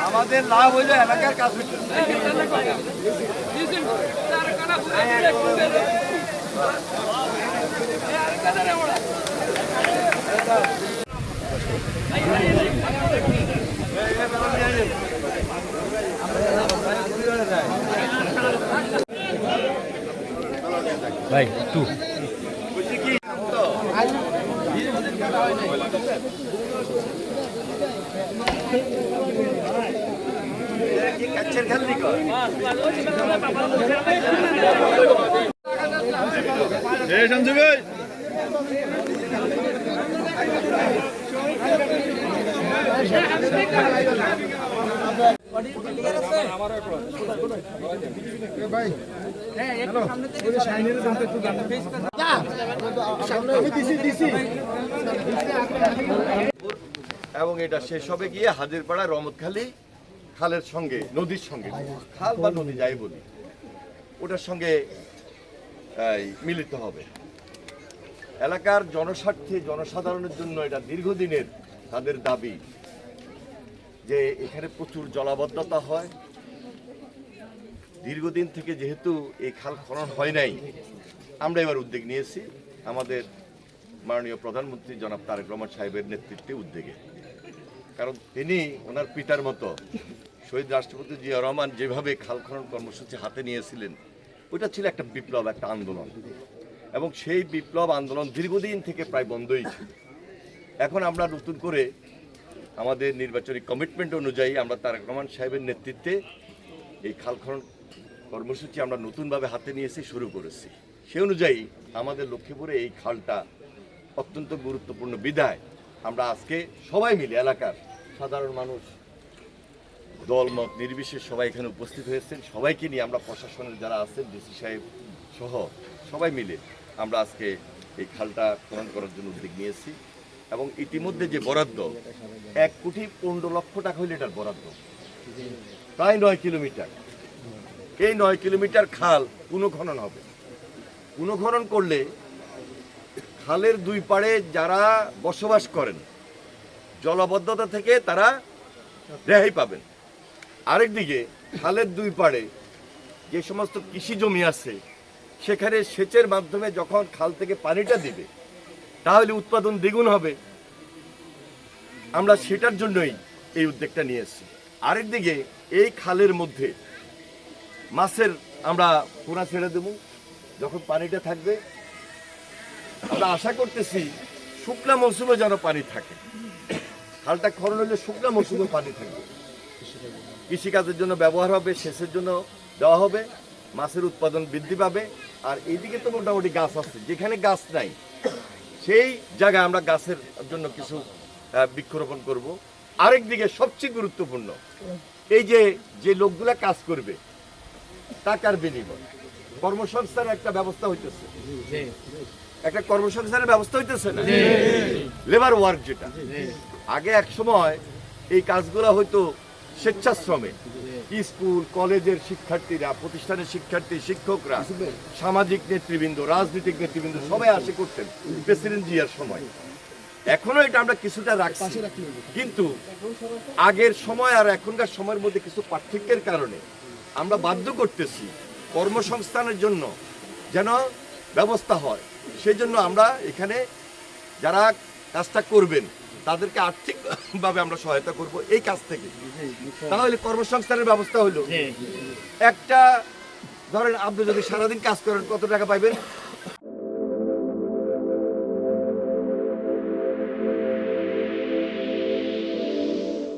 আমাদের লাভ হইলে এলাকার কাজ হইতে ভাই একটু এবং এটা শেষ হবে গিয়ে হাজিরপাড়া রহমতখালী খালের সঙ্গে নদীর সঙ্গে খাল বা নদী যাই বলি ওটার সঙ্গে মিলিত হবে। এলাকার জনস্বার্থে জনসাধারণের জন্য এটা দীর্ঘদিনের তাদের দাবি যে এখানে প্রচুর জলাবদ্ধতা হয়। দীর্ঘদিন থেকে যেহেতু এই খাল খনন হয় নাই, আমরা এবার উদ্যোগ নিয়েছি আমাদের মাননীয় প্রধানমন্ত্রী জনাব তারেক রহমান সাহেবের নেতৃত্বে উদ্যোগে। কারণ তিনি ওনার পিতার মতো শহীদ রাষ্ট্রপতি জিয়া রহমান যেভাবে খাল খনন কর্মসূচি হাতে নিয়েছিলেন, ওইটা ছিল একটা বিপ্লব, একটা আন্দোলন, এবং সেই বিপ্লব আন্দোলন দীর্ঘদিন থেকে প্রায় বন্ধই ছিল। এখন আমরা নতুন করে আমাদের নির্বাচনী কমিটমেন্ট অনুযায়ী আমরা তারেক রহমান সাহেবের নেতৃত্বে এই খাল খনন কর্মসূচি আমরা নতুনভাবে হাতে নিয়েছি, শুরু করেছি। সে অনুযায়ী আমাদের লক্ষ্মীপুরে এই খালটা অত্যন্ত গুরুত্বপূর্ণ বিধায় আমরা আজকে সবাই মিলে এলাকার সাধারণ মানুষ দলমত নির্বিশেষে সবাই এখানে উপস্থিত হয়েছেন। সবাইকে নিয়ে আমরা প্রশাসনের যারা আছেন ডিসি সাহেব সহ সবাই মিলে আমরা আজকে এই খালটা খনন করার জন্য উদ্যোগ নিয়েছি। এবং ইতিমধ্যে যে বরাদ্দ 1,15,00,000 টাকা হইলে এটার বরাদ্দ প্রায় 9 কিলোমিটার। এই 9 কিলোমিটার খাল পুনঃখনন হবে। পুনঃখনন করলে খালের দুই পাড়ে যারা বসবাস করেন জলাবদ্ধতা থেকে তারা রেহাই পাবেন। আরেকদিকে খালের দুই পাড়ে যে সমস্ত কৃষি জমি আছে সেখানে সেচের মাধ্যমে যখন খাল থেকে পানিটা দিবে তাহলে উৎপাদন দ্বিগুণ হবে। আমরা সেটার জন্যই এই উদ্যোগটা নিয়েছি। আরেকদিকে এই খালের মধ্যে মাছের আমরা পোনা ছেড়ে দেব যখন পানিটা থাকবে। আমরা আশা করতেছি শুকনা মৌসুমে যেন পানি থাকে। খালটা খনন হলে শুকনা মৌসুমে পানি থাকবে, কৃষিকাজের জন্য ব্যবহার হবে, সেচের জন্য দেওয়া হবে, মাছের উৎপাদন বৃদ্ধি পাবে। আর এইদিকে তো মোটামুটি গাছ আছে, যেখানে গাছ নাই সেই জায়গায় আমরা গাছের জন্য কিছু বৃক্ষরোপণ করব। আরেকদিকে সবচেয়ে গুরুত্বপূর্ণ এই যে লোকগুলা কাজ করবে টাকার বিনিময় কর্মসংস্থানের একটা ব্যবস্থা হইতেছে, একটা কর্মসংস্থানের ব্যবস্থা হইতেছে না, লেবার ওয়ার্ক যেটা। আগে এক সময় এই কাজগুলো হয়তো স্বেচ্ছাশ্রমে স্কুল কলেজের শিক্ষার্থীরা, প্রতিষ্ঠানের শিক্ষার্থী, শিক্ষকরা, সামাজিক নেতৃবৃন্দ, রাজনৈতিক নেতৃবৃন্দ সবাই আসে করতেন প্রেসিডেন্ট জিয়ার সময়। এখনো এটা আমরা কিছুটা রাখছি, কিন্তু আগের সময় আর এখনকার সময়ের মধ্যে কিছু পার্থক্যের কারণে আমরা বাধ্য করতেছি কর্মসংস্থানের জন্য যেন ব্যবস্থা হয়। সেই জন্য আমরা এখানে যারা কাজটা করবেন তাদেরকে আর্থিকভাবে আমরা সহায়তা করব এই কাজ থেকে। তাহলে কর্মসংস্থানের ব্যবস্থা হলো, একটা ধরেন আপনি যদি সারাদিন কাজ করেন কত টাকা পাইবেন?